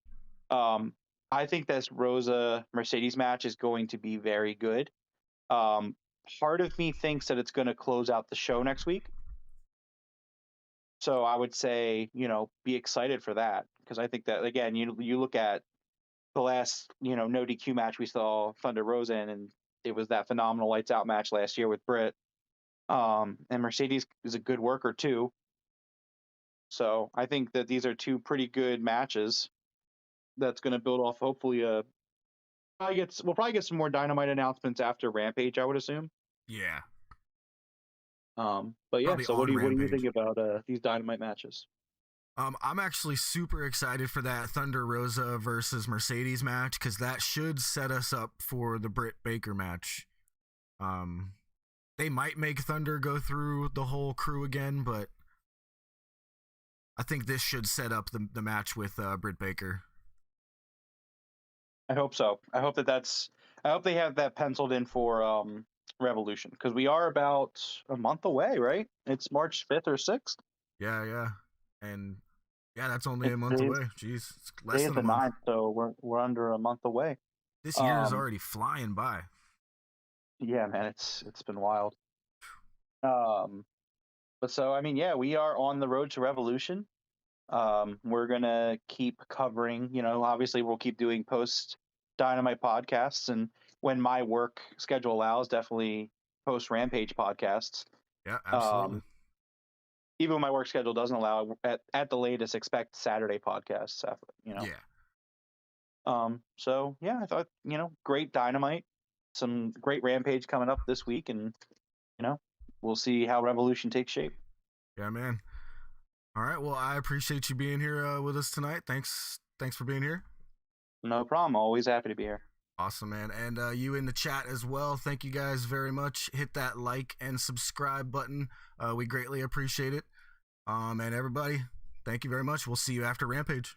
I think this Rosa Mercedes match is going to be very good. Part of me thinks that it's going to close out the show next week. So I would say, be excited for that because I think that, again, you look at the last, no DQ match we saw Thunder Rosa in, and it was that phenomenal lights out match last year with Britt. And Mercedes is a good worker too. So I think that these are two pretty good matches that's going to build off. Hopefully, we'll probably get some more Dynamite announcements after Rampage, I would assume. Yeah. But yeah. Probably So what do you Rampage. think about these Dynamite matches? I'm actually super excited for that Thunder Rosa versus Mercedes match because that should set us up for the Britt Baker match. They might make Thunder go through the whole crew again, but I think this should set up the match with Britt Baker. I hope so. I hope they have that penciled in for Revolution because we are about a month away, right? It's March 5th or 6th. Yeah. And yeah, that's only a month away. Jeez, it's less Today than is a the month. 9th, so we're under a month away. This year is already flying by. Yeah, man, it's been wild. But so I mean, yeah, we are on the road to Revolution. We're gonna keep covering. Obviously, we'll keep doing post Dynamite podcasts, and when my work schedule allows, definitely post Rampage podcasts. Yeah, absolutely. Even when my work schedule doesn't allow, at the latest, expect Saturday podcasts. Yeah. So yeah, I thought great Dynamite, some great Rampage coming up this week, and we'll see how Revolution takes shape. Yeah, man. All right. Well, I appreciate you being here with us tonight. Thanks for being here. No problem. Always happy to be here. Awesome, man. And you in the chat as well. Thank you guys very much. Hit that like and subscribe button. We greatly appreciate it. And everybody, thank you very much. We'll see you after Rampage.